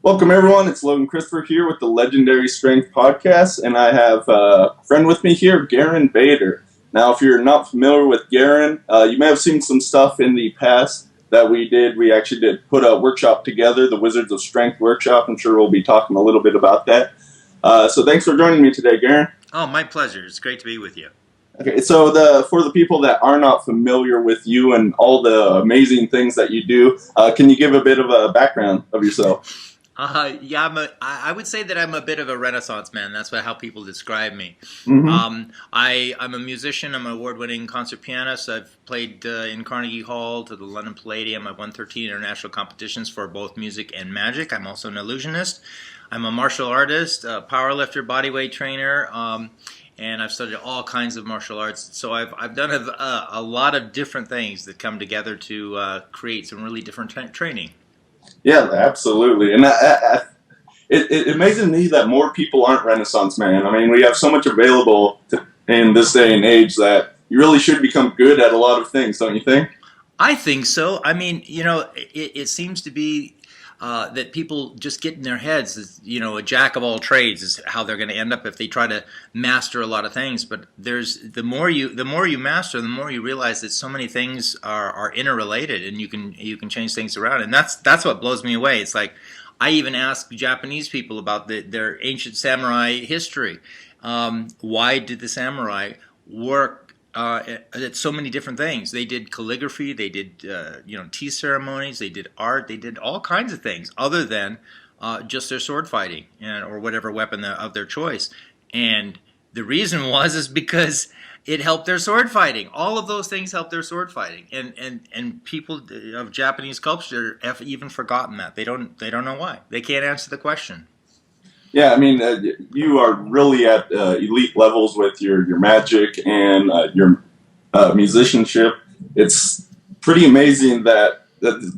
Welcome, everyone. It's Logan Christopher here with the Legendary Strength Podcast, and I have a friend with me here, Garin Bader. Now, if you're not familiar with Garin, you may have seen some stuff in the past that we did. We actually did put a workshop together, the Wizards of Strength workshop. I'm sure we'll be talking a little bit about that. So thanks for joining me today, Garin. Oh, my pleasure. It's great to be with you. Okay, so for the people that are not familiar with you and all the amazing things that you do, can you give a bit of a background of yourself? I would say that I'm a bit of a Renaissance man. That's how people describe me. Mm-hmm. I'm a musician. I'm an award-winning concert pianist. I've played in Carnegie Hall to the London Palladium. I've won 13 international competitions for both music and magic. I'm also an illusionist. I'm a martial artist, a powerlifter, bodyweight trainer, and I've studied all kinds of martial arts. So I've done a lot of different things that come together to create some really different training. Yeah, absolutely. And it amazes me that more people aren't Renaissance man. I mean, we have so much available in this day and age that you really should become good at a lot of things, don't you think? I think so. I mean, it seems to be that people just get in their heads, a jack of all trades is how they're going to end up if they try to master a lot of things. But the more you master, the more you realize that so many things are interrelated, and you can change things around. And that's what blows me away. It's like I even ask Japanese people about their ancient samurai history. Why did the samurai work at so many different things? They did calligraphy, they did tea ceremonies, they did art, they did all kinds of things other than just their sword fighting or whatever weapon of their choice. And the reason is because it helped their sword fighting. All of those things helped their sword fighting. And people of Japanese culture have even forgotten that. They don't know why. They can't answer the question. Yeah, I mean, you are really at elite levels with your magic and your musicianship. It's pretty amazing that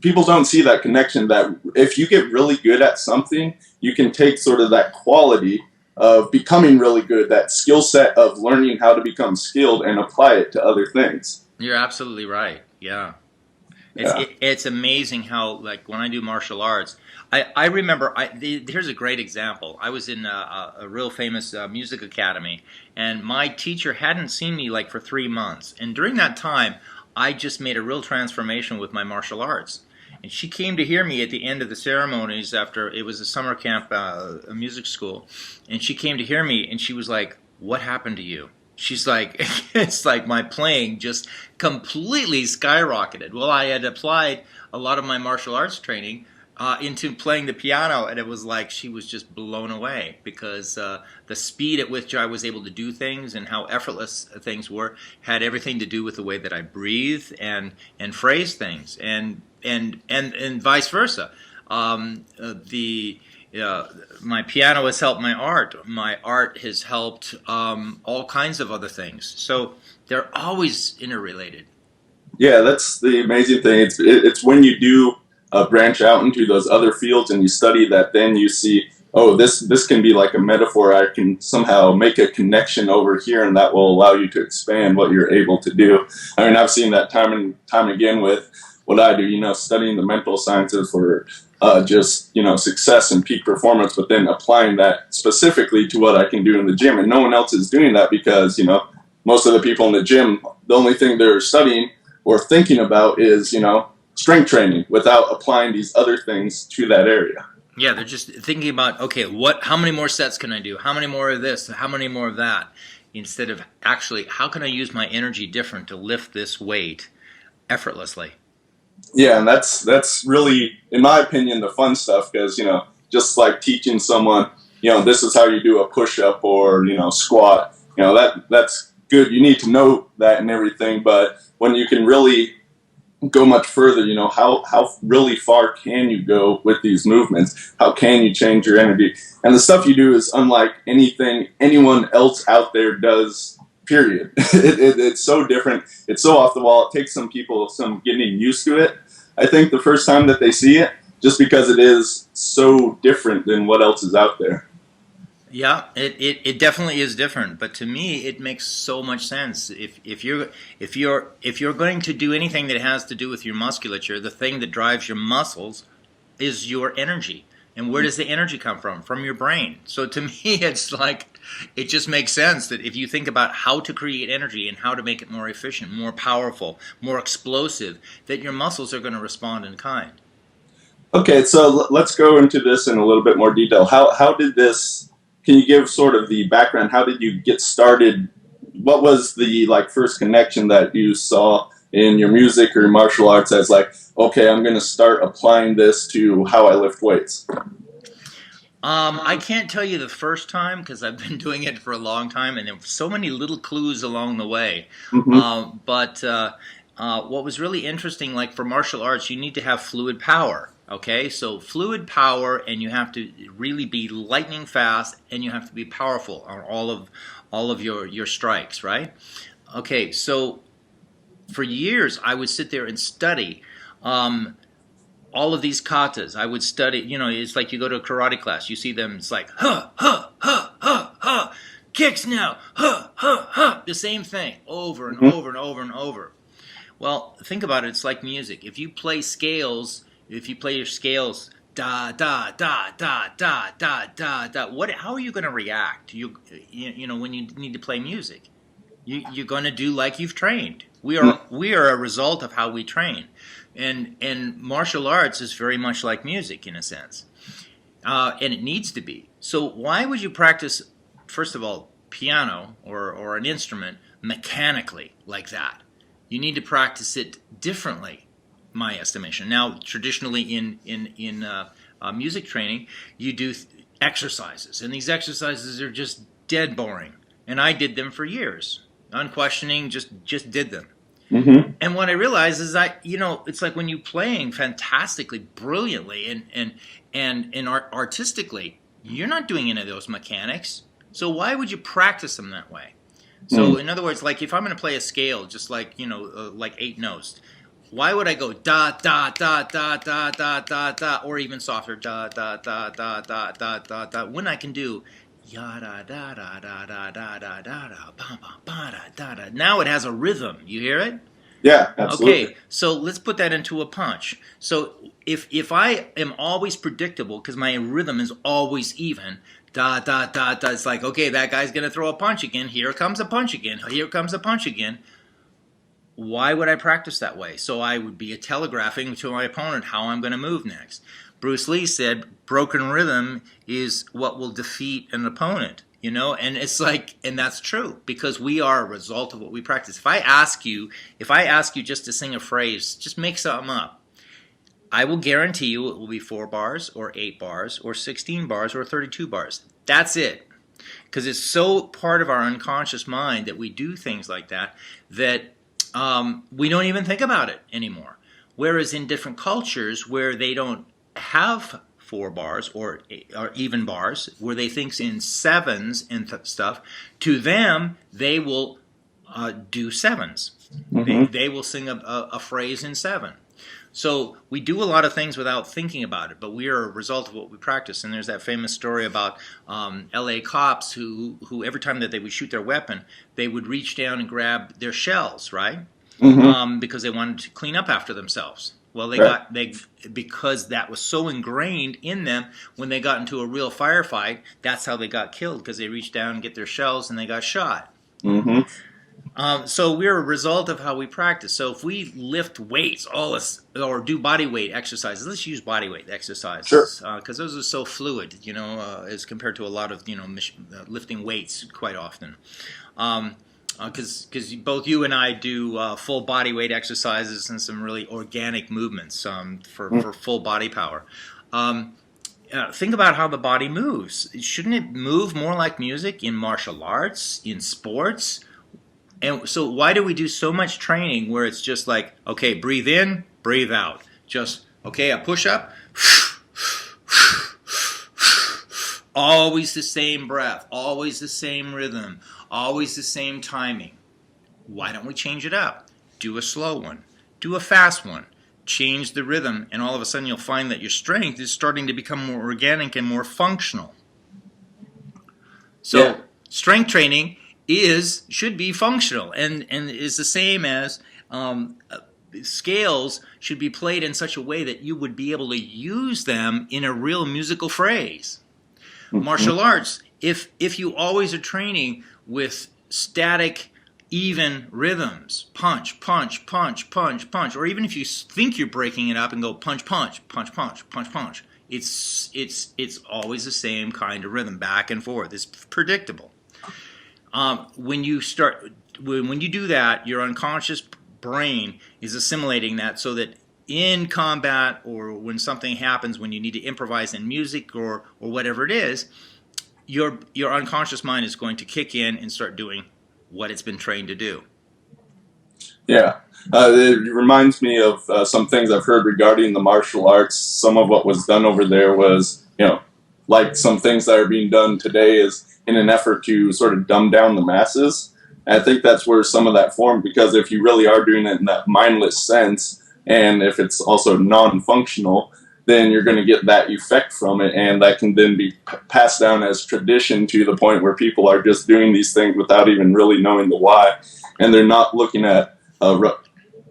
people don't see that connection, that if you get really good at something, you can take sort of that quality of becoming really good, that skill set of learning how to become skilled and apply it to other things. You're absolutely right. Yeah. Yeah. It's amazing how, like, when I do martial arts, I remember, here's a great example. I was in a real famous music academy, and my teacher hadn't seen me like for 3 months. And during that time, I just made a real transformation with my martial arts. And she came to hear me at the end of the ceremonies after it was a summer camp, a music school. And she came to hear me, and she was like, "What happened to you?" She's like, it's like my playing just completely skyrocketed. Well, I had applied a lot of my martial arts training into playing the piano, and it was like she was just blown away because the speed at which I was able to do things and how effortless things were had everything to do with the way that I breathe and phrase things, and vice versa. My piano has helped my art. My art has helped all kinds of other things. So they're always interrelated. Yeah, that's the amazing thing. It's when you do branch out into those other fields and you study that, then you see, oh, this can be like a metaphor. I can somehow make a connection over here, and that will allow you to expand what you're able to do. I mean, I've seen that time and time again with what I do. Studying the mental sciences for just success and peak performance, but then applying that specifically to what I can do in the gym. And no one else is doing that because most of the people in the gym, the only thing they're studying or thinking about is strength training without applying these other things to that area. Yeah, they're just thinking about, okay, how many more sets can I do? How many more of this? How many more of that? Instead of actually, how can I use my energy different to lift this weight effortlessly? Yeah, and that's really, in my opinion, the fun stuff, because just like teaching someone, this is how you do a push-up or squat. That's good. You need to know that and everything, but when you can really go much further, how really far can you go with these movements? How can you change your energy? And the stuff you do is unlike anything anyone else out there does, period. It's so different. It's so off the wall. It takes some people some getting used to it, I think, the first time that they see it, just because it is so different than what else is out there. Yeah, it definitely is different, but to me it makes so much sense. If you're going to do anything that has to do with your musculature, the thing that drives your muscles is your energy. And where does the energy come from? From your brain. So to me, it's like, it just makes sense that if you think about how to create energy and how to make it more efficient, more powerful, more explosive, that your muscles are going to respond in kind. Okay, so let's go into this in a little bit more detail. How did this? Can you give sort of the background? How did you get started? What was the like first connection that you saw in your music or your martial arts as like, okay, I'm going to start applying this to how I lift weights? I can't tell you the first time because I've been doing it for a long time, and there were so many little clues along the way. Mm-hmm. But what was really interesting, like for martial arts, you need to have fluid power. Okay, so fluid power, and you have to really be lightning fast, and you have to be powerful on all of your strikes, right? Okay, so for years I would sit there and study. All of these katas. I would study, it's like you go to a karate class, you see them, it's like, huh, huh, huh, huh, huh, kicks now, huh, huh, huh, the same thing over and Mm-hmm. over and over and over. Well, think about it, it's like music. If you play your scales, da, da, da, da, da, da, da, da, how are you going to react? When you need to play music. You're going to do like you've trained. We are a result of how we train, and martial arts is very much like music in a sense, and it needs to be. So why would you practice, first of all, piano or an instrument mechanically like that? You need to practice it differently, my estimation. Now, traditionally in music training, you do exercises, and these exercises are just dead boring. And I did them for years, unquestioning, just did them. Mm-hmm. And what I realized is it's like when you're playing fantastically, brilliantly, and artistically, you're not doing any of those mechanics. So why would you practice them that way? So in other words, like if I'm going to play a scale, just like like 8 notes, why would I go da da da da da da da da, or even softer da da da da da da da da, when I can do ya da da da da da da da da da ba ba ba da da da. Now it has a rhythm. You hear it? Yeah, absolutely. Okay, so let's put that into a punch. So if I am always predictable because my rhythm is always even, da da da da, it's like, okay, that guy's gonna throw a punch again. Here comes a punch again. Here comes a punch again. Why would I practice that way? So I would be telegraphing to my opponent how I'm going to move next. Bruce Lee said, broken rhythm is what will defeat an opponent. And it's like, and that's true because we are a result of what we practice. If I ask you just to sing a phrase, just make something up. I will guarantee you it will be 4 bars or 8 bars or 16 bars or 32 bars. That's it. Because it's so part of our unconscious mind that we do things like that we don't even think about it anymore. Whereas in different cultures where they don't have 4 bars or even bars, where they think in sevens and stuff, to them they will do sevens. Mm-hmm. They will sing a phrase in 7. So we do a lot of things without thinking about it, but we are a result of what we practice. And there's that famous story about L.A. cops who every time that they would shoot their weapon, they would reach down and grab their shells, right? Mm-hmm. Because they wanted to clean up after themselves. Well, Right. because that was so ingrained in them. When they got into a real firefight, that's how they got killed because they reached down and get their shells and they got shot. Mm-hmm. So we're a result of how we practice. So if we lift weights, or do body weight exercises, let's use body weight Sure. exercises because those are so fluid, as compared to a lot of lifting weights quite often. Because both you and I do full body weight exercises and some really organic movements for full body power. Think about how the body moves. Shouldn't it move more like music in martial arts, in sports? And so why do we do so much training where it's just like, okay, breathe in, breathe out. Just, okay, a push-up. Always the same breath, always the same rhythm, always the same timing. Why don't we change it up? Do a slow one. Do a fast one. Change the rhythm, and all of a sudden you'll find that your strength is starting to become more organic and more functional. So Yeah. strength training should be functional and is the same as scales should be played in such a way that you would be able to use them in a real musical phrase. Hmm. Martial arts, if you always are training with static, even rhythms, punch, punch, punch, punch, punch, or even if you think you're breaking it up and go punch, punch, punch, punch, punch, punch, it's always the same kind of rhythm, back and forth. It's predictable. When you start, when you do that, your unconscious brain is assimilating that, so that in combat or when something happens, when you need to improvise in music or whatever it is, your unconscious mind is going to kick in and start doing what it's been trained to do. Yeah. It reminds me of some things I've heard regarding the martial arts. Some of what was done over there was, like some things that are being done today is in an effort to sort of dumb down the masses. And I think that's where some of that formed, because if you really are doing it in that mindless sense, and if it's also non-functional, then you're going to get that effect from it, and that can then be passed down as tradition to the point where people are just doing these things without even really knowing the why, and they're not looking at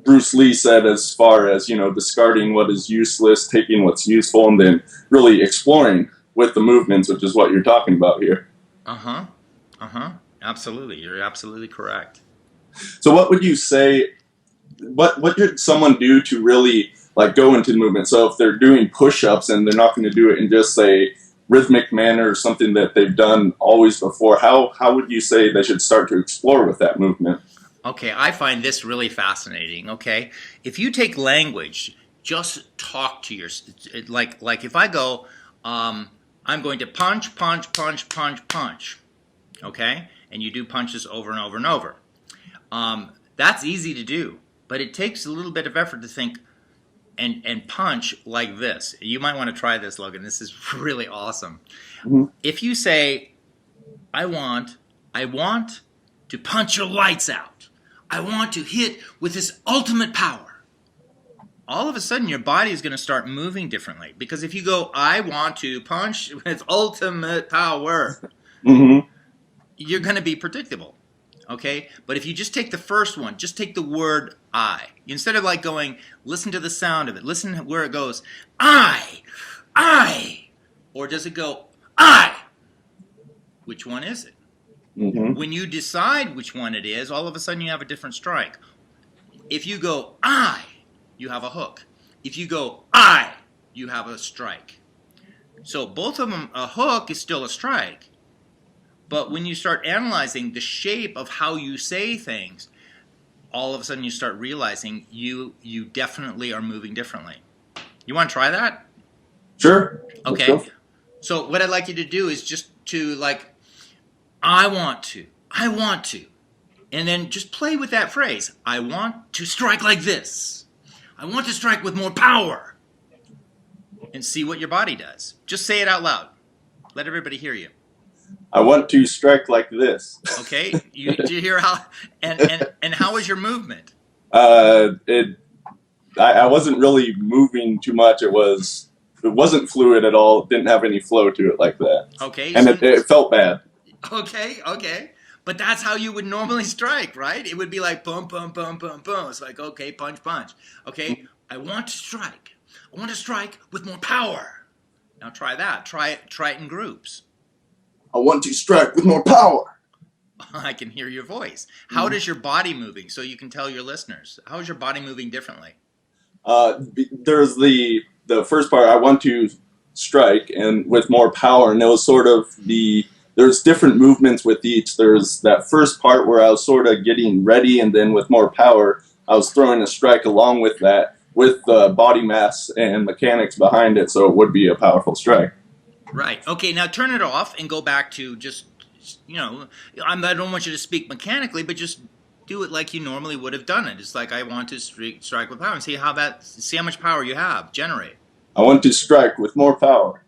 Bruce Lee said, as far as discarding what is useless, taking what's useful, and then really exploring with the movements, which is what you're talking about here. Uh-huh. Uh-huh. Absolutely. You're absolutely correct. So what would you say, what did someone do to really like go into the movement? So if they're doing push-ups and they're not going to do it in just a rhythmic manner or something that they've done always before, how would you say they should start to explore with that movement? Okay, I find this really fascinating. Okay, if you take language, just talk to your, like if I go, I'm going to punch, punch, punch, punch, punch. Okay, and you do punches over and over and over. That's easy to do, but it takes a little bit of effort to think and punch like this. You might want to try this, Logan. This is really awesome. Mm-hmm. If you say, I want to punch your lights out. I want to hit with this ultimate power. All of a sudden, your body is going to start moving differently. Because if you go, I want to punch with ultimate power, Mm-hmm. you're going to be predictable. Okay? But if you just take the first one, just take the word I. Instead of like going, listen to the sound of it. Listen where it goes, I. Or does it go, I? Which one is it? Mm-hmm. When you decide which one it is, all of a sudden you have a different strike. If you go, I, you have a hook. If you go, I, you have a strike. So both of them, a hook is still a strike. But when you start analyzing the shape of how you say things, all of a sudden you start realizing you definitely are moving differently. You want to try that? Sure. Let's Okay. go. So what I'd like you to do is just to like, I want to. And then just play with that phrase. I want to strike like this. I want to strike with more power. And see what your body does. Just say it out loud. Let everybody hear you. I want to strike like this. Okay? Do you hear how and how is your movement? It I wasn't really moving too much. It wasn't fluid at all. It didn't have any flow to it like that, Okay, and so it felt bad. okay. But that's how you would normally strike, right? It would be like boom, boom, boom, boom, boom. It's like, okay, punch, punch. Okay, I want to strike. I want to strike with more power. Now try that. Try it in groups. I want to strike with more power. I can hear your voice. How does your body moving? So you can tell your listeners. How is your body moving differently? There's the first part. I want to strike and with more power, and it was sort of there's different movements with each. There's that first part where I was sort of getting ready, and then with more power, I was throwing a strike along with that, with the body mass and mechanics behind it, so it would be a powerful strike. Right. Okay, now turn it off and go back to just, I don't want you to speak mechanically, but just do it like you normally would have done it. It's like, I want to strike with power, and see how much power you have, generate. I want to strike with more power.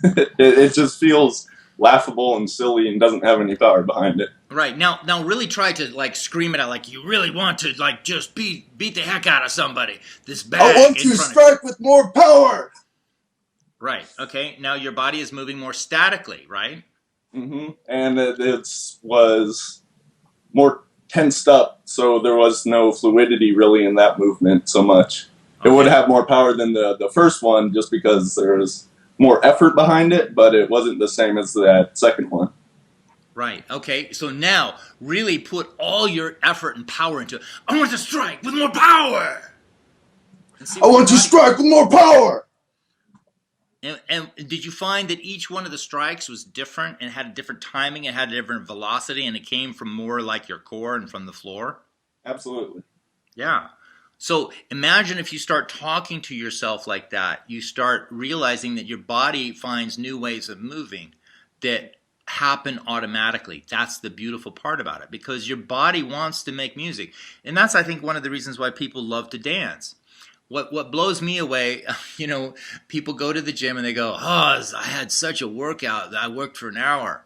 It just feels laughable and silly and doesn't have any power behind it. Right. Now really try to like scream it out like you really want to like just beat the heck out of somebody. This bag I want in to front strike with more power. Right. Okay. Now your body is moving more statically, right? Mm-hmm. And it was more. tensed up, so there was no fluidity really in that movement so much. It would Okay. have more power than the first one just because there was more effort behind it, but it wasn't the same as that second one. Right. Okay. So now, really put all your effort and power into it. I want to strike with more power, and see I what your want to body. strike with more power. And did you find that each one of the strikes was different and had a different timing and had a different velocity, and it came from more like your core and from the floor? Absolutely. Yeah. So imagine if you start talking to yourself like that, you start realizing that your body finds new ways of moving that happen automatically. That's the beautiful part about it, because your body wants to make music. And that's, I think, one of the reasons why people love to dance. What blows me away, people go to the gym and they go, "Oh, I had such a workout. I worked for an hour."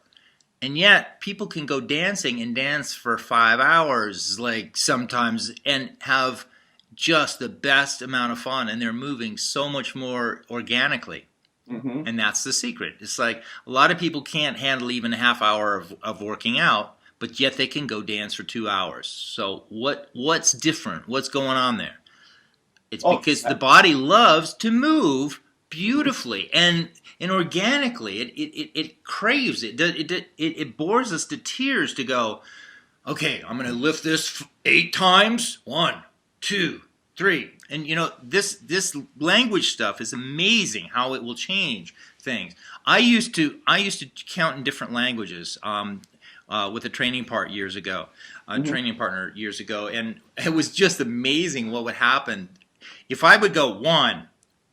And yet, people can go dancing and dance for 5 hours, like sometimes, and have just the best amount of fun. And they're moving so much more organically. Mm-hmm. And that's the secret. It's like a lot of people can't handle even a half hour of working out, but yet they can go dance for 2 hours. So what's different? What's going on there? It's Oh, because the body loves to move beautifully and organically. It craves it. It bores us to tears to go, okay, I'm going to lift this 8 times. 1, 2, 3. And this language stuff is amazing how it will change things. I used to count in different languages. With a training mm-hmm. training partner years ago, and it was just amazing what would happen if I would go 1,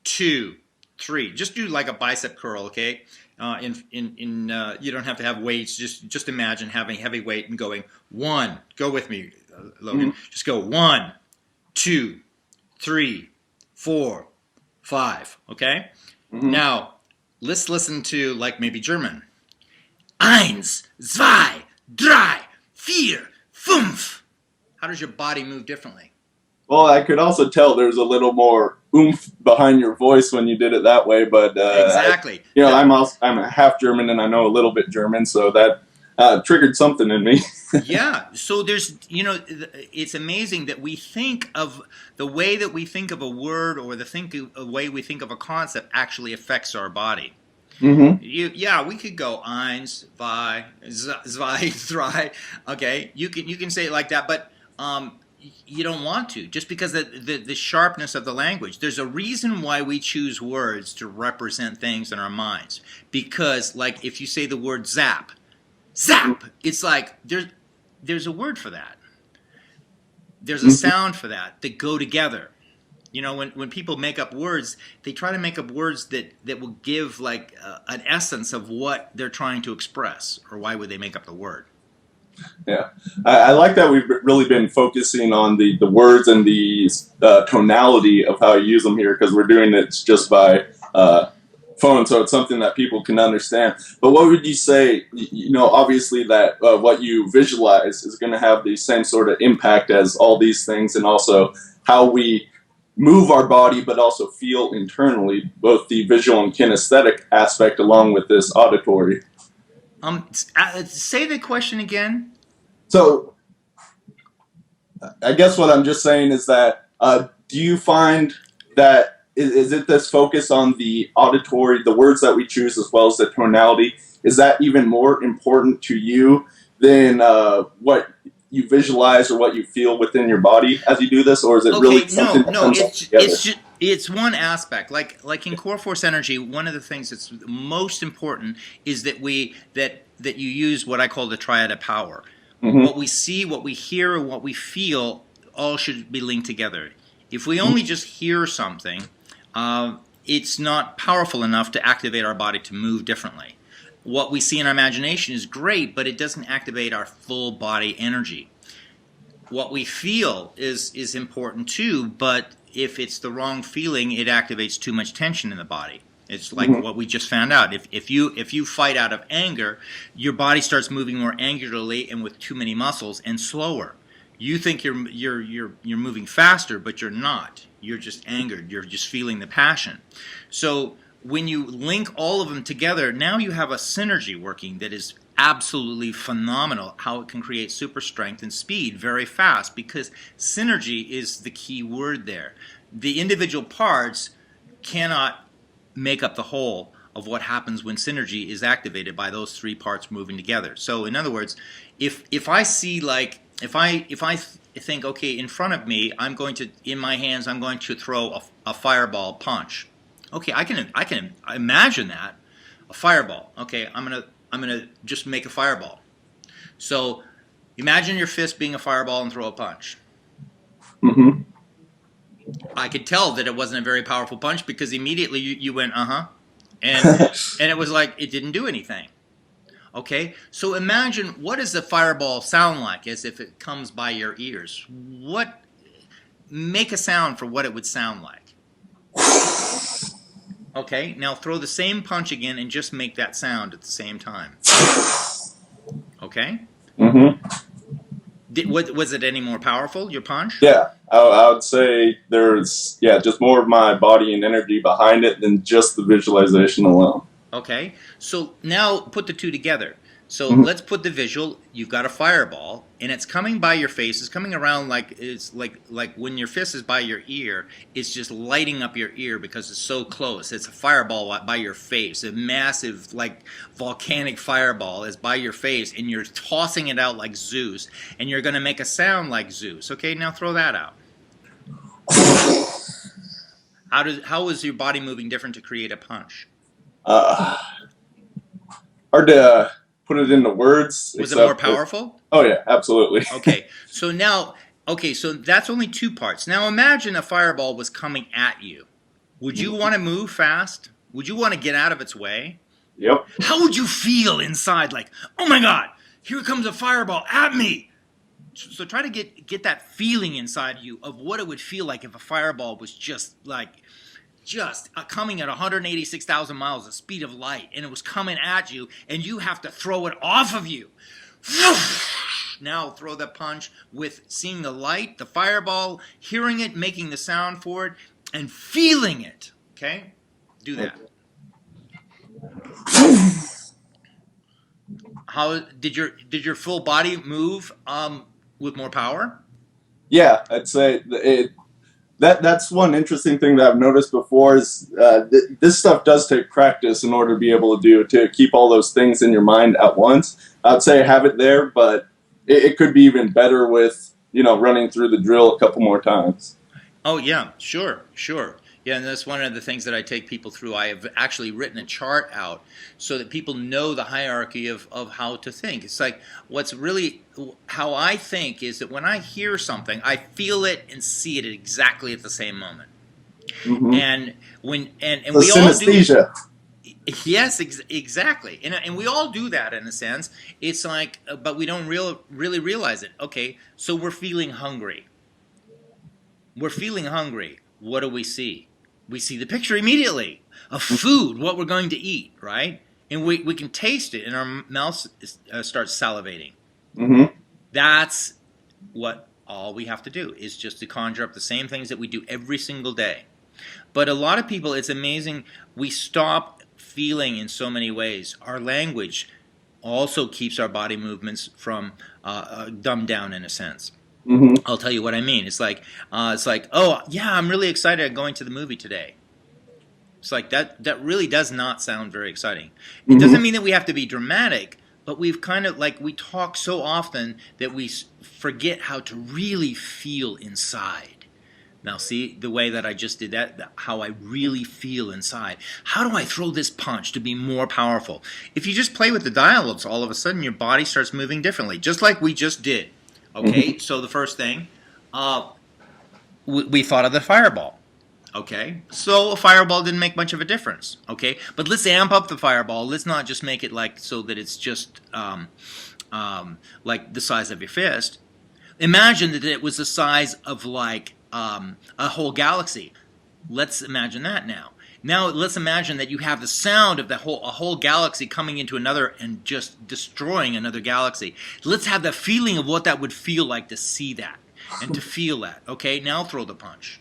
2, 3. Just do like a bicep curl, okay? You don't have to have weights. Just imagine having heavy weight and going 1. Go with me, Logan. Mm-hmm. Just go 1, 2, 3, 4, 5. Okay. Mm-hmm. Now let's listen to like maybe German. Eins, zwei, drei, vier, fünf. How does your body move differently? Well, I could also tell there's a little more oomph behind your voice when you did it that way. But Exactly. I'm a half German and I know a little bit German, so that triggered something in me. Yeah. So it's amazing that we think of the way that we think of a word or the way we think of a concept actually affects our body. Mm-hmm. Yeah, we could go eins, zwei, drei. Okay, you can say it like that, but you don't want to, just because the sharpness of the language. There's a reason why we choose words to represent things in our minds. Because, like, if you say the word zap, it's like there's a word for that. There's a Mm-hmm. sound for that go together. When people make up words, they try to make up words that will give like an essence of what they're trying to express, or why would they make up the word? Yeah, I like that we've really been focusing on the words and the tonality of how you use them here because we're doing it just by phone, so it's something that people can understand. But what would you say? Obviously that what you visualize is going to have the same sort of impact as all these things, and also how we move our body, but also feel internally, both the visual and kinesthetic aspect, along with this auditory. Say the question again. So I guess what I'm just saying is that do you find that is it this focus on the auditory, the words that we choose, as well as the tonality? Is that even more important to you than what you visualize or what you feel within your body as you do this, or is it really Okay, something that no, comes all it's together? just it's one aspect. Like in core force energy, one of the things that's most important is that you use what I call the triad of power. Mm-hmm. What we see, what we hear, and what we feel all should be linked together. If we only just hear something, it's not powerful enough to activate our body to move differently. What we see in our imagination is great, but it doesn't activate our full body energy. What we feel is important too, but if it's the wrong feeling, it activates too much tension in the body. It's like Mm-hmm. what we just found out. If you fight out of anger, your body starts moving more angularly and with too many muscles and slower. You think you're moving faster, but you're not. You're just angered. You're just feeling the passion. So when you link all of them together, now you have a synergy working that is absolutely phenomenal. How it can create super strength and speed very fast, because synergy is the key word there. The individual parts cannot make up the whole of what happens when synergy is activated by those three parts moving together. So in other words, if I see, like, if I think, okay, in front of me, I'm going to, in my hands, I'm going to throw a fireball punch. Okay, I can imagine that, a fireball. Okay, I'm gonna just make a fireball. So imagine your fist being a fireball and throw a punch. Mm-hmm. I could tell that it wasn't a very powerful punch, because immediately you went, uh-huh, and it was like it didn't do anything. Okay, so imagine, what does the fireball sound like as if it comes by your ears? Make a sound for what it would sound like. Okay, now throw the same punch again and just make that sound at the same time. Okay? Mm-hmm. Was it any more powerful, your punch? Yeah, I would say there's, just more of my body and energy behind it than just the visualization alone. Okay, so now put the two together. So Mm-hmm. let's put the visual. You've got a fireball, and it's coming by your face. It's coming around like it's like when your fist is by your ear. It's just lighting up your ear because it's so close. It's a fireball by your face. A massive, like, volcanic fireball is by your face, and you're tossing it out like Zeus, and you're going to make a sound like Zeus. Okay, now throw that out. How is your body moving different to create a punch? Uh, Hard to put it into words. Was it more powerful? Oh yeah, absolutely. Okay, so now, so that's only two parts. Now imagine a fireball was coming at you. Would you want to move fast? Would you want to get out of its way? Yep. How would you feel inside? Like, oh my God, here comes a fireball at me. So try to get that feeling inside you of what it would feel like if a fireball was just coming at 186,000 miles, the speed of light, and it was coming at you, and you have to throw it off of you. Now throw the punch with seeing the light, the fireball, hearing it, making the sound for it, and feeling it. Okay? Do that. How did your full body move with more power? Yeah, I'd say that's one interesting thing that I've noticed before is this stuff does take practice in order to be able to keep all those things in your mind at once. I'd say have it there, but it could be even better with running through the drill a couple more times. Oh yeah, sure. Yeah, and that's one of the things that I take people through. I have actually written a chart out so that people know the hierarchy of how to think. It's like, what's really, how I think is that when I hear something, I feel it and see it exactly at the same moment. Mm-hmm. And when and the we all do. synesthesia. Yes, exactly, and we all do that in a sense. It's like, but we don't really realize it. Okay, so we're feeling hungry. What do we see? We see the picture immediately of food, what we're going to eat, right? And we can taste it, and our mouth starts salivating. Mm-hmm. That's what all we have to do, is just to conjure up the same things that we do every single day. But a lot of people, it's amazing, we stop feeling in so many ways. Our language also keeps our body movements from dumbed down in a sense. Mm-hmm. I'll tell you what I mean. It's like, oh yeah, I'm really excited I'm going to the movie today. It's like that really does not sound very exciting. It doesn't mean that we have to be dramatic, but we've kind of, like, we talk so often that we forget how to really feel inside. Now see the way that I just did that, how I really feel inside. How do I throw this punch to be more powerful? If you just play with the dialogues, all of a sudden your body starts moving differently, just like we just did. Okay, so the first thing, we thought of the fireball. Okay, so a fireball didn't make much of a difference. Okay, but let's amp up the fireball. Let's not just make it like so that it's just like the size of your fist. Imagine that it was the size of like a whole galaxy. Let's imagine that now. Now let's imagine that you have the sound of a whole galaxy coming into another and just destroying another galaxy. Let's have the feeling of what that would feel like to see that and to feel that. Okay, now throw the punch.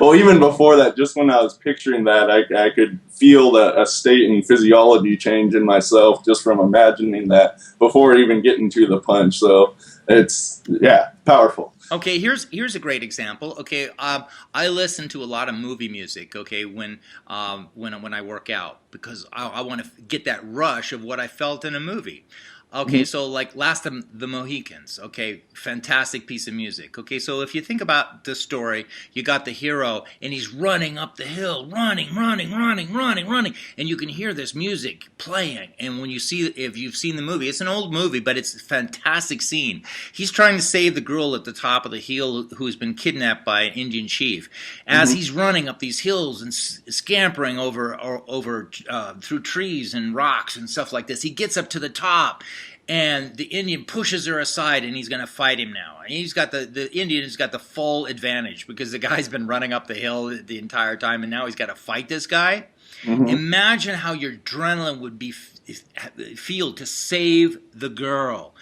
Well, even before that, just when I was picturing that, I could feel a state and physiology change in myself just from imagining that before even getting to the punch. So it's, yeah, powerful. Okay, here's a great example. Okay, I listen to a lot of movie music. Okay, when I work out because I want to get that rush of what I felt in a movie. Okay, Mm-hmm. so like Last of the Mohicans. Okay, fantastic piece of music. Okay, so if you think about the story, you got the hero and he's running up the hill, running, and you can hear this music playing. And when you see, if you've seen the movie, it's an old movie, but it's a fantastic scene. He's trying to save the girl at the top of the hill who's been kidnapped by an Indian chief. As Mm-hmm. he's running up these hills and scampering over through trees and rocks and stuff like this, he gets up to the top and the Indian pushes her aside and he's going to fight him now. And he's got the Indian has got the full advantage because the guy's been running up the hill the entire time and now he's got to fight this guy. Mm-hmm. Imagine how your adrenaline would feel to save the girl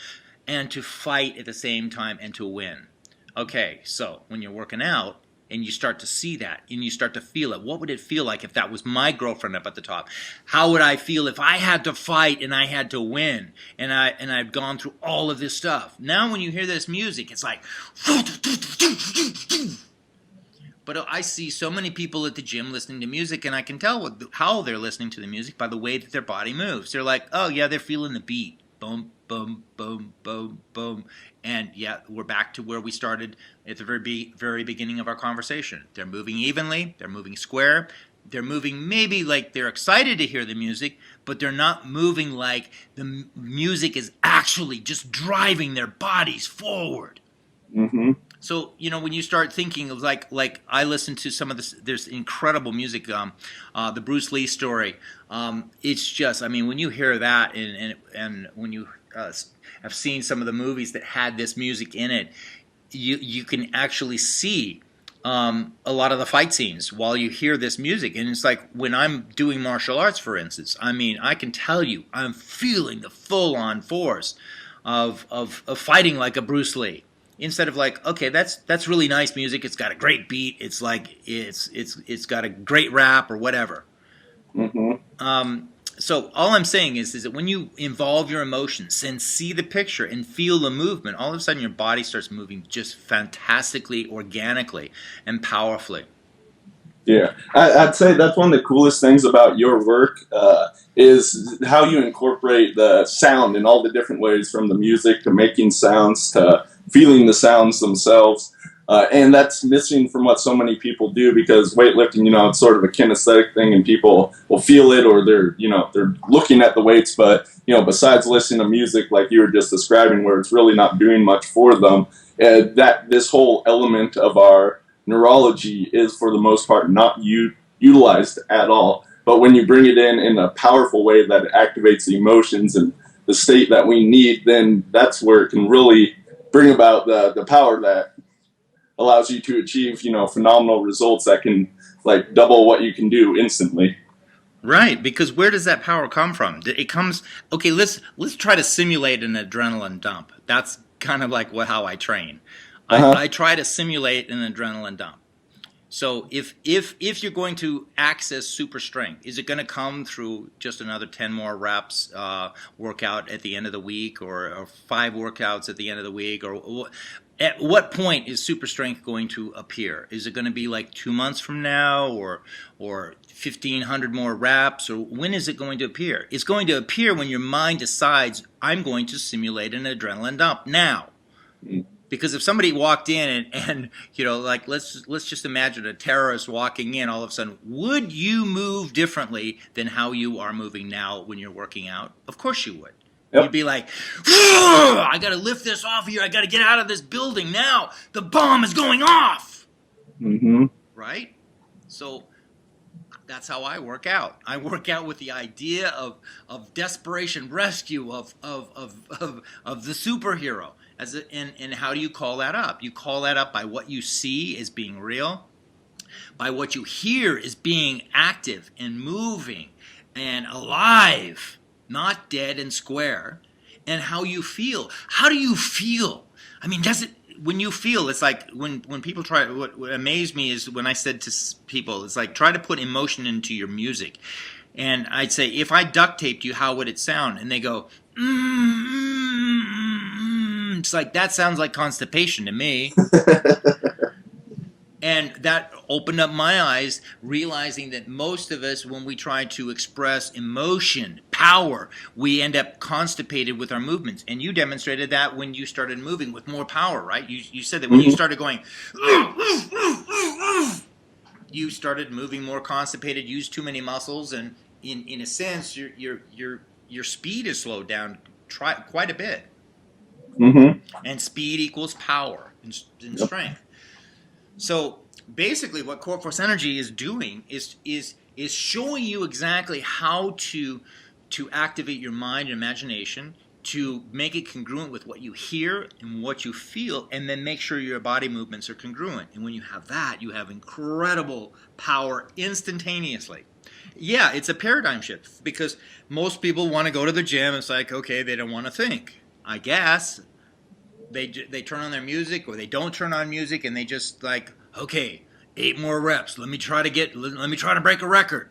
and to fight at the same time and to win. Okay, so when you're working out and you start to see that and you start to feel it, what would it feel like if that was my girlfriend up at the top? How would I feel if I had to fight and I had to win and I've gone through all of this stuff? Now when you hear this music, it's like but I see so many people at the gym listening to music, and I can tell how they're listening to the music by the way that their body moves. They're like, oh, yeah, they're feeling the beat. Boom, boom, boom, boom, boom. And yeah, we're back to where we started at the very beginning of our conversation. They're moving evenly, they're moving square, they're moving maybe like they're excited to hear the music, but they're not moving like the music is actually just driving their bodies forward. Mm-hmm. So when you start thinking of like I listen to some of this, there's incredible music, the Bruce Lee story. It's just, I mean, when you hear that and when you have seen some of the movies that had this music in it, you can actually see a lot of the fight scenes while you hear this music. And it's like when I'm doing martial arts, for instance. I mean, I can tell you, I'm feeling the full-on force of fighting like a Bruce Lee instead of like, okay, that's really nice music. It's got a great beat. It's like it's got a great rap or whatever. Mm-hmm. So all I'm saying is that when you involve your emotions and see the picture and feel the movement, all of a sudden your body starts moving just fantastically, organically, and powerfully. Yeah, I'd say that's one of the coolest things about your work is how you incorporate the sound in all the different ways, from the music to making sounds to feeling the sounds themselves. And that's missing from what so many people do because weightlifting, it's sort of a kinesthetic thing, and people will feel it or they're looking at the weights, but besides listening to music like you were just describing, where it's really not doing much for them, that this whole element of our neurology is for the most part not utilized at all. But when you bring it in a powerful way that activates the emotions and the state that we need, then that's where it can really bring about the power that allows you to achieve, phenomenal results that can like double what you can do instantly. Right, because where does that power come from? It comes. Okay, let's try to simulate an adrenaline dump. That's kind of like how I train. Uh I, huh. I try to simulate an adrenaline dump. So if you're going to access super strength, is it going to come through just another 10 more reps workout at the end of the week, or 5 workouts at the end of the week, or at what point is super strength going to appear? Is it going to be like 2 months from now, or 1,500 more reps, or when is it going to appear? It's going to appear when your mind decides, I'm going to simulate an adrenaline dump now. Because if somebody walked in and like let's just imagine a terrorist walking in, all of a sudden, would you move differently than how you are moving now when you're working out? Of course you would. You'd Yep. be like, I got to lift this off of here. I got to get out of this building now. The bomb is going off. Mm-hmm. Right? So that's how I work out. I work out with the idea of desperation rescue of the superhero. And how do you call that up? You call that up by what you see as being real, by what you hear as being active and moving and alive, not dead and square, and how you feel. How do you feel? I mean, does it? when you feel, it's like when people try, what amazed me is when I said to people, it's like try to put emotion into your music. And I'd say, if I duct taped you, how would it sound? And they go, it's like, that sounds like constipation to me. And that opened up my eyes, realizing that most of us, when we try to express emotion, power, we end up constipated with our movements. And you demonstrated that when you started moving with more power, right? You said that when you started going, you started moving more constipated, used too many muscles, and in a sense, your speed is slowed down quite a bit. Mm-hmm. And speed equals power and strength. So basically, what Core Force Energy is doing is showing you exactly how to activate your mind and imagination, to make it congruent with what you hear and what you feel, and then make sure your body movements are congruent. And when you have that, you have incredible power instantaneously. Yeah, it's a paradigm shift, because most people want to go to the gym. It's like, okay, they don't want to think, I guess. They turn on their music, or they don't turn on music, and they just like, okay, 8 more reps. Let me try to break a record.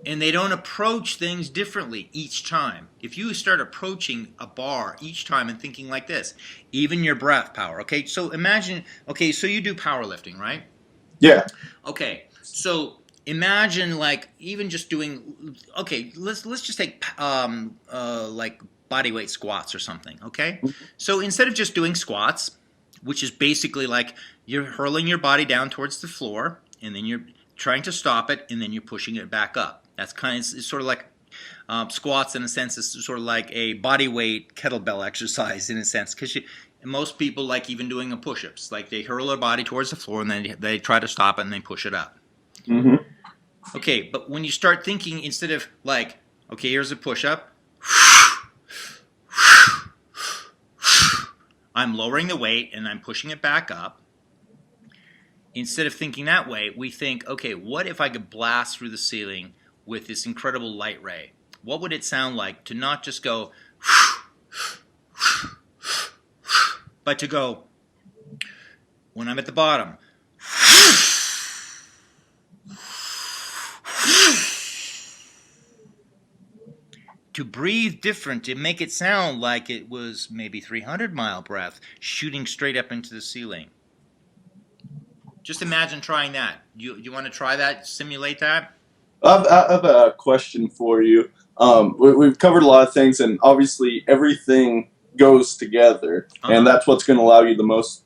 And they don't approach things differently each time. If you start approaching a bar each time and thinking like this, even your breath power. Okay, so imagine. Okay, so you do powerlifting, right? Yeah. Okay, so imagine like even just doing. Okay, let's just take like body weight squats or something. Okay, so instead of just doing squats, which is basically like you're hurling your body down towards the floor, and then you're trying to stop it, and then you're pushing it back up. That's it's sort of like squats in a sense. Is sort of like a body weight kettlebell exercise in a sense, because most people like even doing a push-ups. Like they hurl their body towards the floor, and then they try to stop it, and they push it up. Mm-hmm. Okay, but when you start thinking, instead of like, okay, here's a push-up, I'm lowering the weight and I'm pushing it back up. Instead of thinking that way, we think, okay, what if I could blast through the ceiling with this incredible light ray? What would it sound like to not just go, but to go, when I'm at the bottom, to breathe different, to make it sound like it was maybe 300-mile breath shooting straight up into the ceiling. Just imagine trying that. You want to try that, simulate that? I have a question for you. We've covered a lot of things, and obviously everything goes together, and that's what's going to allow you the most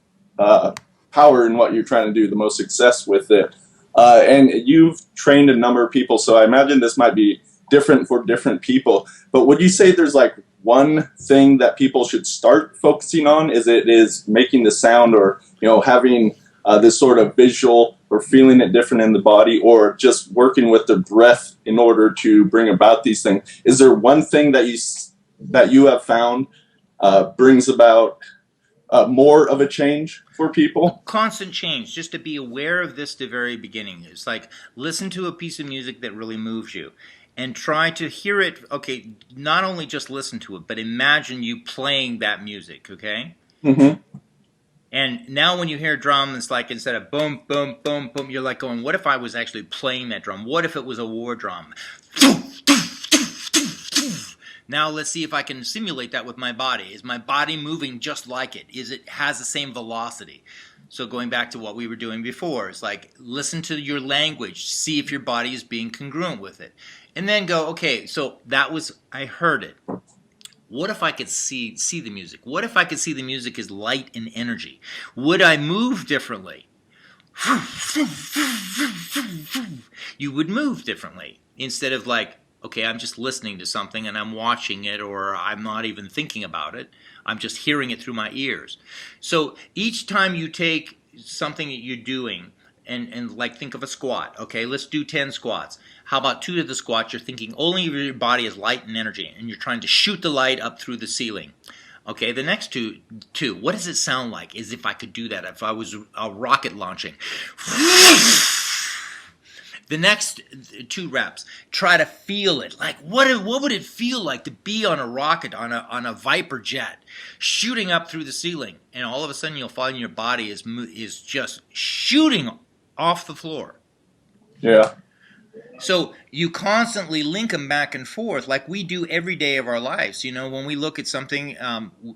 power in what you're trying to do, the most success with it. And you've trained a number of people, so I imagine this might be different for different people. But would you say there's like one thing that people should start focusing on? Is making the sound, or having this sort of visual, or feeling it different in the body, or just working with the breath in order to bring about these things? Is there one thing that you have found brings about more of a change for people? Constant change, just to be aware of this at the very beginning. It's like, listen to a piece of music that really moves you and try to hear it. Okay, not only just listen to it, but imagine you playing that music, okay? Mm-hmm. And now when you hear drum, it's like instead of boom, boom, boom, boom, you're like going, what if I was actually playing that drum? What if it was a war drum? Now let's see if I can simulate that with my body. Is my body moving just like it? Is it has the same velocity? So going back to what we were doing before, it's like listen to your language, see if your body is being congruent with it. And then go, okay, so that was, I heard it. What if I could see the music? What if I could see the music as light and energy? Would I move differently? You would move differently instead of like, okay, I'm just listening to something and I'm watching it, or I'm not even thinking about it. I'm just hearing it through my ears. So each time you take something that you're doing and like think of a squat, okay, let's do 10 squats. How about 2 of the squats you're thinking only of your body as light and energy, and you're trying to shoot the light up through the ceiling. Okay, the next two, what does it sound like as if I could do that, if I was rocket launching? The next 2 reps, try to feel it. Like what would it feel like to be on a rocket, on a Viper jet, shooting up through the ceiling, and all of a sudden you'll find your body is just shooting off the floor. Yeah. So you constantly link them back and forth, like we do every day of our lives. When we look at something,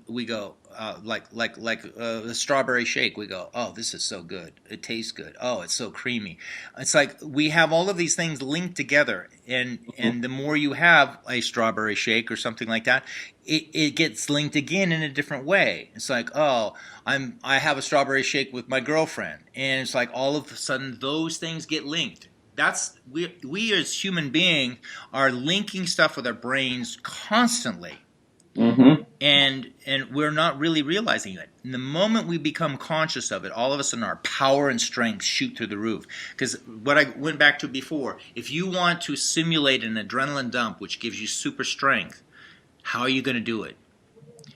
we go like a strawberry shake. We go, oh, this is so good. It tastes good. Oh, it's so creamy. It's like we have all of these things linked together, and the more you have a strawberry shake or something like that, it gets linked again in a different way. It's like, oh, I have a strawberry shake with my girlfriend, and it's like all of a sudden those things get linked. That's we as human beings are linking stuff with our brains constantly, and we're not really realizing it. And the moment we become conscious of it, all of a sudden our power and strength shoot through the roof. Because what I went back to before, if you want to simulate an adrenaline dump, which gives you super strength, how are you going to do it?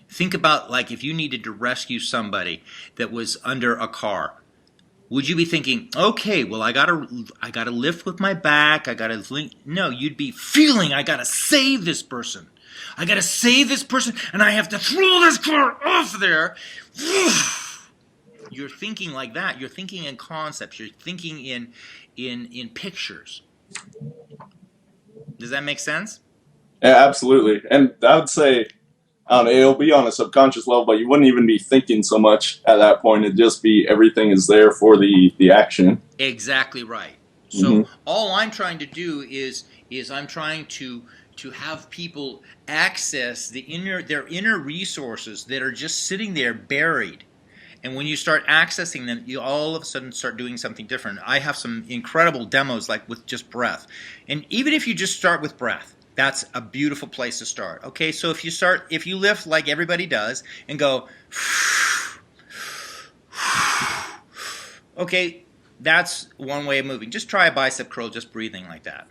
Think about like if you needed to rescue somebody that was under a car. Would you be thinking, okay, well, I gotta lift with my back, I gotta link? No, you'd be feeling, I gotta save this person. I gotta save this person, and I have to throw this car off there. You're thinking like that. You're thinking in concepts. You're thinking in pictures. Does that make sense? Yeah, absolutely. And I would say, I don't know, it'll be on a subconscious level, but you wouldn't even be thinking so much at that point. It'd just be everything is there for the action. Exactly right. So all I'm trying to do is I'm trying to have people access their inner resources that are just sitting there buried. And when you start accessing them, you all of a sudden start doing something different. I have some incredible demos like with just breath. And even if you just start with breath, that's a beautiful place to start. Okay, so if you lift like everybody does and go, okay, that's one way of moving. Just try a bicep curl, just breathing like that.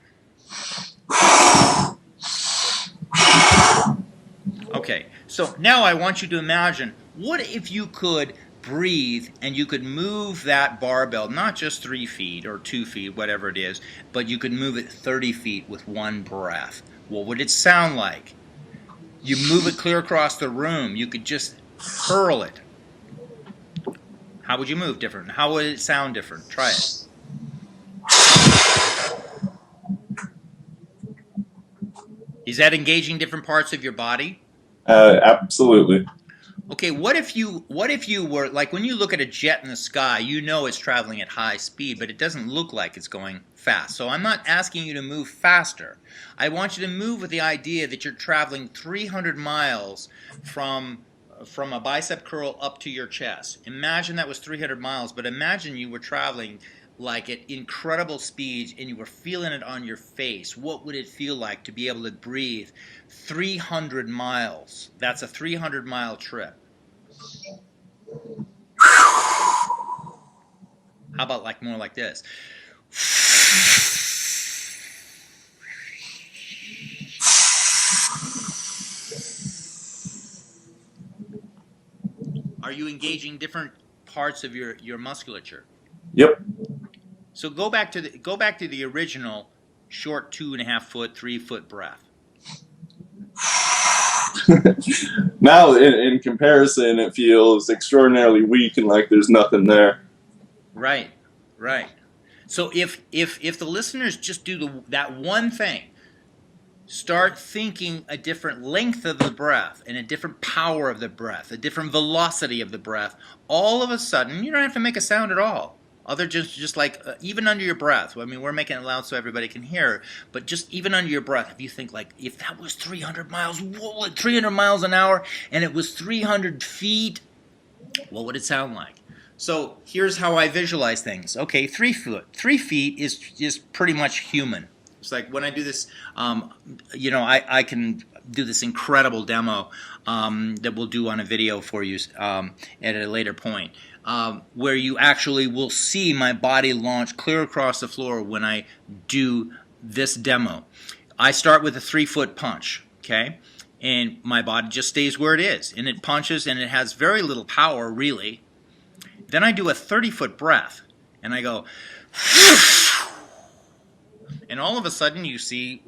Okay, so now I want you to imagine, what if you could breathe and you could move that barbell, not just 3 feet or 2 feet, whatever it is, but you could move it 30 feet with one breath. What would it sound like? You move it clear across the room. You could just hurl it. How would you move different? How would it sound different? Try it. Is that engaging different parts of your body? Absolutely. Okay, what if you were, like when you look at a jet in the sky, you know it's traveling at high speed, but it doesn't look like it's going fast. So I'm not asking you to move faster. I want you to move with the idea that you're traveling 300 miles from a bicep curl up to your chest. Imagine that was 300 miles, but imagine you were traveling like at incredible speeds and you were feeling it on your face. What would it feel like to be able to breathe 300 miles? That's a 300-mile trip. How about like more like this? Are you engaging different parts of your musculature? Yep. So go back to the original short 2.5 foot, 3 foot breath. Now, in comparison, it feels extraordinarily weak and like there's nothing there. Right. So if the listeners just do that one thing, start thinking a different length of the breath and a different power of the breath, a different velocity of the breath, all of a sudden you don't have to make a sound at all. Other just like even under your breath. I mean, we're making it loud so everybody can hear, but just even under your breath, if you think like, if that was 300 miles, 300 miles an hour, and it was 300 feet, what would it sound like? So here's how I visualize things. Okay, 3 foot. 3 feet is pretty much human. It's like when I do this, I can do this incredible demo that we'll do on a video for you at a later point, where you actually will see my body launch clear across the floor when I do this demo. I start with a 3-foot punch, okay? And my body just stays where it is, and it punches, and it has very little power, really. Then I do a 30-foot breath, and I go, And all of a sudden you see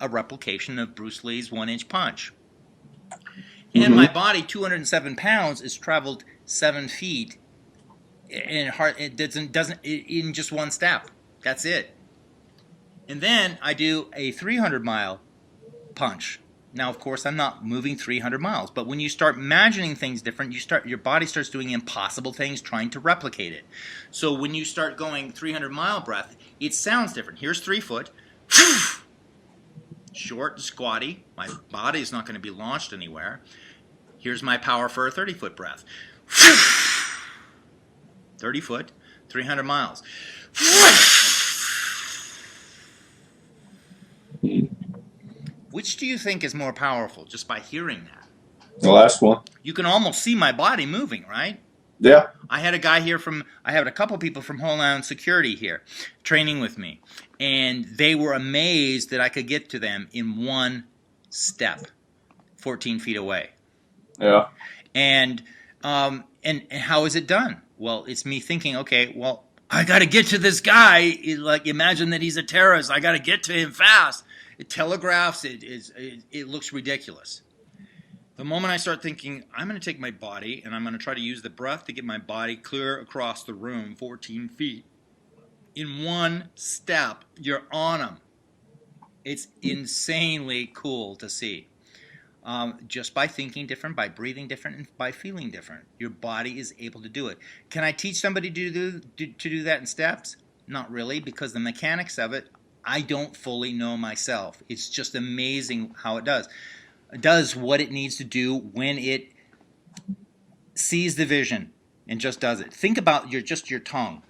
a replication of Bruce Lee's 1-inch punch. And Mm-hmm. my body, 207 pounds, has traveled 7 feet it doesn't in just one step. That's it. And then I do a 300-mile punch. Now, of course, I'm not moving 300 miles, but when you start imagining things different, your body starts doing impossible things trying to replicate it. So when you start going 300-mile breath, it sounds different. Here's 3 foot, short and squatty. My body is not going to be launched anywhere. Here's my power for a 30-foot breath. 30 foot, 300 miles. Which do you think is more powerful just by hearing that? The last one. You can almost see my body moving, right? Yeah. I had a couple people from Homeland Security here training with me, and they were amazed that I could get to them in one step, 14 feet away. Yeah. And how is it done? Well, it's me thinking, okay, well, I got to get to this guy. Like, imagine that he's a terrorist. I got to get to him fast. It telegraphs. It looks ridiculous. The moment I start thinking, I'm going to take my body and I'm going to try to use the breath to get my body clear across the room, 14 feet. In one step, you're on them. It's insanely cool to see. Just by thinking different, by breathing different, and by feeling different, your body is able to do it. Can I teach somebody to do that in steps? Not really, because the mechanics of it, I don't fully know myself. It's just amazing how it does. It does what it needs to do when it sees the vision and just does it. Think about your tongue.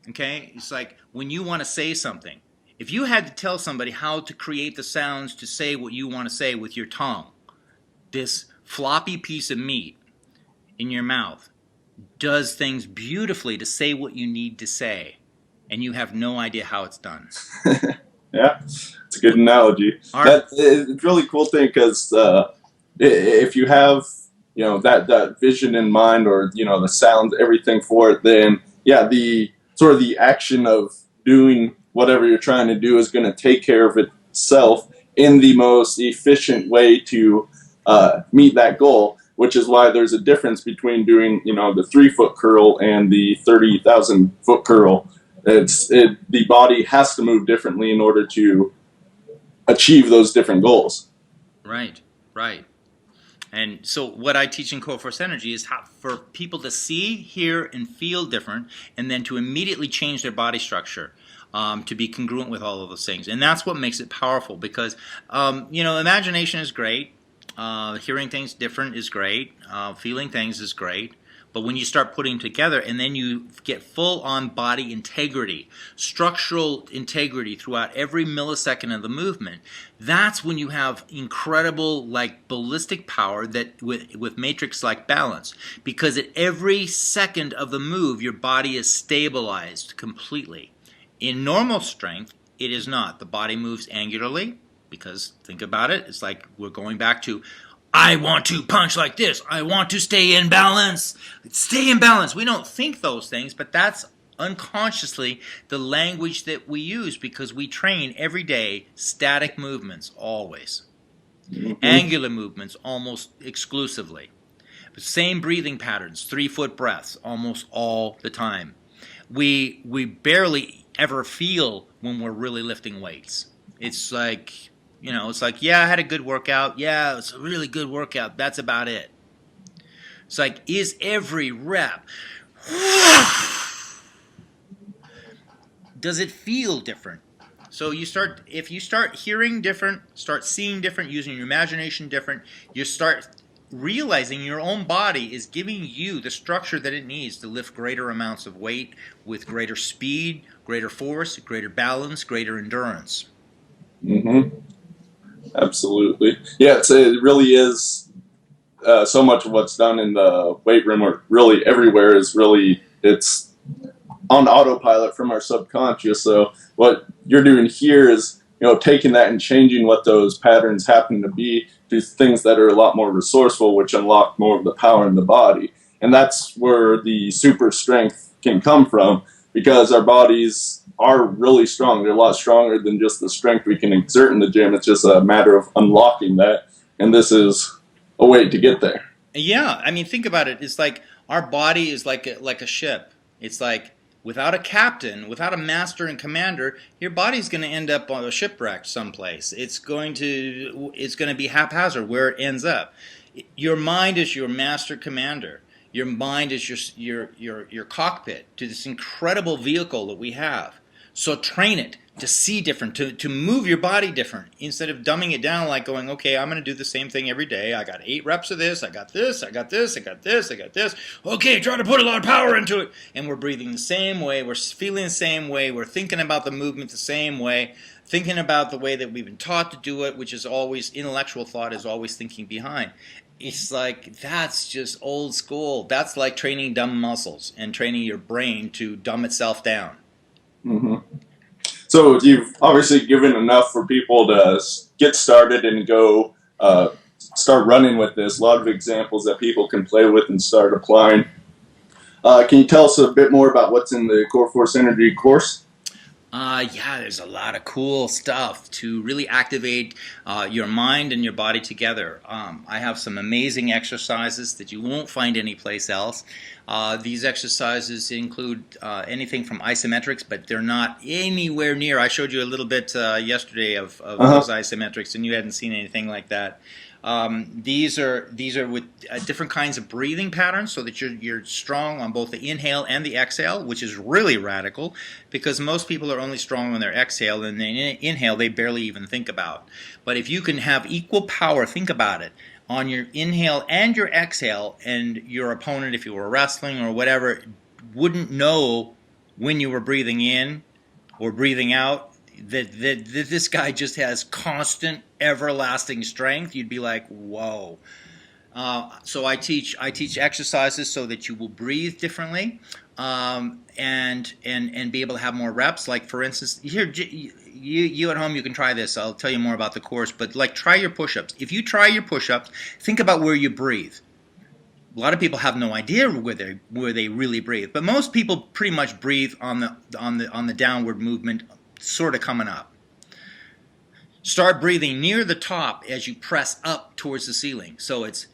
Okay? It's like when you want to say something. If you had to tell somebody how to create the sounds to say what you want to say with your tongue, this floppy piece of meat in your mouth does things beautifully to say what you need to say, and you have no idea how it's done. Yeah, it's a good analogy. It's a really cool thing because if you have that vision in mind, or the sounds, everything for it, then yeah, the sort of the action of doing whatever you're trying to do is going to take care of itself in the most efficient way to meet that goal. Which is why there's a difference between doing the 3-foot curl and the 30,000 foot curl. The body has to move differently in order to achieve those different goals. Right. And so what I teach in Core Force Energy is how for people to see, hear, and feel different, and then to immediately change their body structure to be congruent with all of those things. And that's what makes it powerful because, imagination is great. Hearing things different is great. Feeling things is great. But when you start putting together and then you get full-on body integrity, structural integrity throughout every millisecond of the movement, that's when you have incredible, like, ballistic power that with matrix-like balance. Because at every second of the move, your body is stabilized completely. In normal strength, it is not. The body moves angularly because, think about it, it's like we're going back to I want to punch like this. I want to stay in balance. Stay in balance. We don't think those things, but that's unconsciously the language that we use because we train every day static movements always. Mm-hmm. Angular movements almost exclusively. Same breathing patterns, 3-foot breaths almost all the time. We barely ever feel when we're really lifting weights. It's like... it's like, yeah, I had a good workout. Yeah, it's a really good workout. That's about it. It's like, is every rep, does it feel different? So if you start hearing different, start seeing different, using your imagination different, you start realizing your own body is giving you the structure that it needs to lift greater amounts of weight with greater speed, greater force, greater balance, greater endurance. Mm-hmm. Absolutely. Yeah, it really is so much of what's done in the weight room, or really everywhere, is really, it's on autopilot from our subconscious. So what you're doing here is, taking that and changing what those patterns happen to be to things that are a lot more resourceful, which unlock more of the power in the body. And that's where the super strength can come from, because our bodies are really strong. They're a lot stronger than just the strength we can exert in the gym. It's just a matter of unlocking that, and this is a way to get there. Yeah, I mean, think about it. It's like our body is like a ship. It's like without a captain, without a master and commander, your body's going to end up on a shipwreck someplace. It's going to be haphazard where it ends up. Your mind is your master commander. Your mind is your cockpit to this incredible vehicle that we have. So train it to see different, to move your body different instead of dumbing it down like going, okay, I'm going to do the same thing every day. I got 8 reps of this. I got this. I got this. I got this. I got this. Okay, try to put a lot of power into it. And we're breathing the same way. We're feeling the same way. We're thinking about the movement the same way. Thinking about the way that we've been taught to do it, which is always, intellectual thought is always thinking behind. It's like, that's just old school. That's like training dumb muscles and training your brain to dumb itself down. Mm-hmm. So you've obviously given enough for people to get started and go start running with this. A lot of examples that people can play with and start applying. Can you tell us a bit more about what's in the Core Force Energy course? Yeah, there's a lot of cool stuff to really activate your mind and your body together. I have some amazing exercises that you won't find anyplace else. These exercises include anything from isometrics, but they're not anywhere near. I showed you a little bit yesterday of those isometrics, and you hadn't seen anything like that. These are with different kinds of breathing patterns, so that you're strong on both the inhale and the exhale, which is really radical because most people are only strong on their exhale, and the inhale they barely even think about. But if you can have equal power, think about it, on your inhale and your exhale, and your opponent, if you were wrestling or whatever, wouldn't know when you were breathing in or breathing out, that this guy just has constant, everlasting strength, you'd be like, whoa. So I teach exercises so that you will breathe differently, and be able to have more reps. Like, for instance, here, you at home, you can try this. I'll tell you more about the course, but like, try your push-ups. If you try your push-ups, think about where you breathe. A lot of people have no idea where they really breathe, but most people pretty much breathe on the downward movement, sort of coming up. Start breathing near the top as you press up towards the ceiling. So it's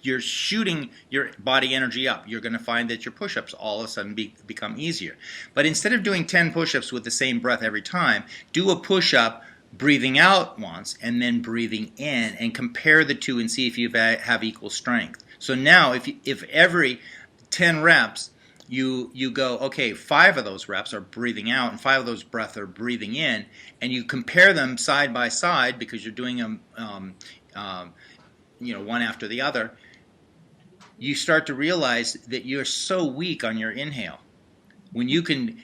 you're shooting your body energy up. You're going to find that your push-ups all of a sudden become easier. But instead of doing 10 push-ups with the same breath every time, do a push-up breathing out once and then breathing in, and compare the two and see if you have equal strength. So now if every 10 reps you go, okay, 5 of those reps are breathing out and 5 of those breaths are breathing in, and you compare them side by side because you're doing them one after the other, you start to realize that you're so weak on your inhale. When you can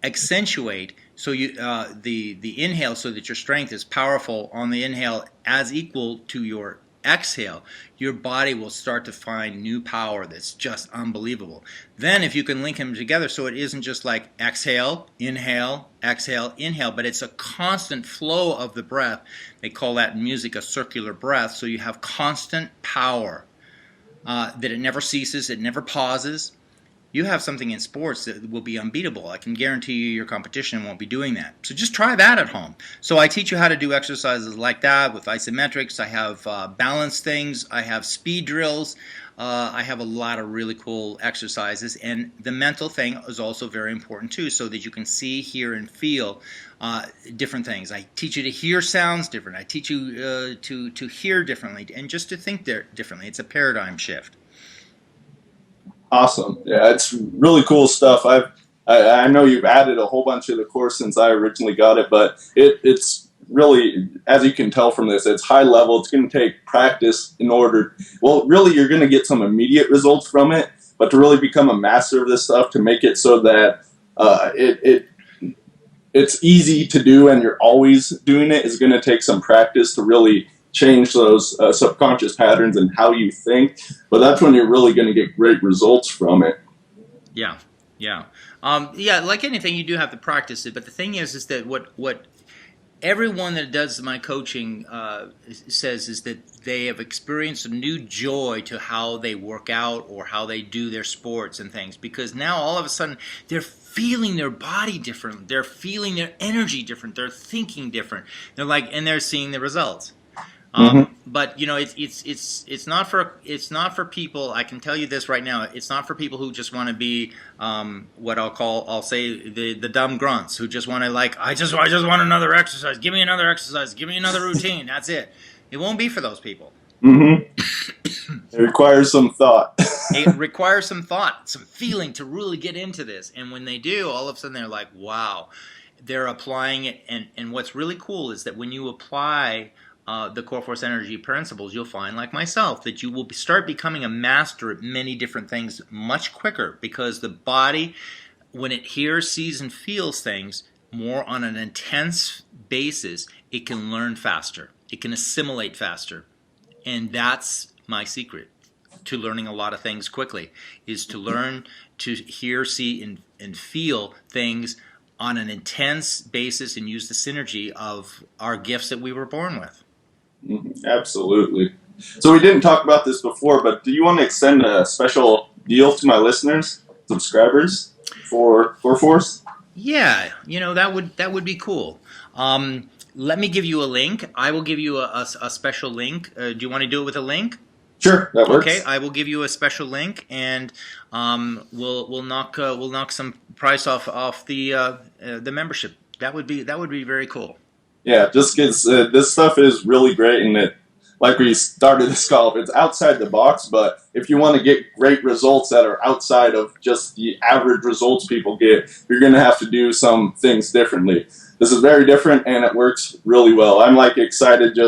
accentuate the inhale so that your strength is powerful on the inhale as equal to your exhale, your body will start to find new power that's just unbelievable. Then if you can link them together so it isn't just like exhale, inhale, but it's a constant flow of the breath. They call that in music a circular breath. So you have constant power, that it never ceases, it never pauses. You have something in sports that will be unbeatable. I can guarantee you your competition won't be doing that. So just try that at home. So I teach you how to do exercises like that with isometrics. I have balance things. I have speed drills. I have a lot of really cool exercises. And the mental thing is also very important too, so that you can see, hear, and feel different things. I teach you to hear sounds different. I teach you to hear differently and just to think differently. It's a paradigm shift. Awesome. Yeah, it's really cool stuff. I know you've added a whole bunch to the course since I originally got it, but it's really, as you can tell from this, it's high level. It's going to take practice in order. Well, really, you're going to get some immediate results from it, but to really become a master of this stuff, to make it so that it's easy to do and you're always doing it, is going to take some practice to really change those subconscious patterns and how you think. But that's when you're really going to get great results from it. Yeah. Like anything, you do have to practice it. But the thing is that what everyone that does my coaching says is that they have experienced a new joy to how they work out or how they do their sports and things, because now all of a sudden they're feeling their body different, they're feeling their energy different, they're thinking different, and they're seeing the results. Mm-hmm. But it's not for people. I can tell you this right now. It's not for people who just want to be what I'll say the dumb grunts who just want to I just want another exercise. Give me another exercise. Give me another routine. That's it. It won't be for those people. Mm-hmm. It requires some thought. It requires some thought, some feeling to really get into this. And when they do, all of a sudden they're like, wow, they're applying it. And what's really cool is that when you apply the core force energy principles, you'll find, like myself, that you will start becoming a master at many different things much quicker, because the body, when it hears, sees, and feels things more on an intense basis, it can learn faster. It can assimilate faster. And that's my secret to learning a lot of things quickly, is to learn to hear, see, and feel things on an intense basis and use the synergy of our gifts that we were born with. Absolutely. So we didn't talk about this before, but do you want to extend a special deal to my listeners, subscribers, for Force? Yeah, that would be cool. Let me give you a link. I will give you a special link. Do you want to do it with a link? Sure, that works. Okay, I will give you a special link, and we'll knock some price off the membership. That would be very cool. Yeah, just because this stuff is really great, and it, like we started this call, it's outside the box, but if you want to get great results that are outside of just the average results people get, you're going to have to do some things differently. This is very different, and it works really well. I'm excited.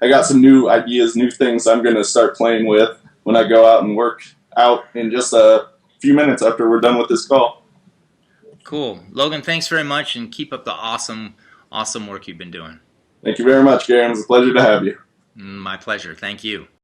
I got some new ideas, new things I'm going to start playing with when I go out and work out in just a few minutes after we're done with this call. Cool. Logan, thanks very much, and keep up the awesome work you've been doing. Thank you very much, Garin. It's a pleasure to have you. My pleasure. Thank you.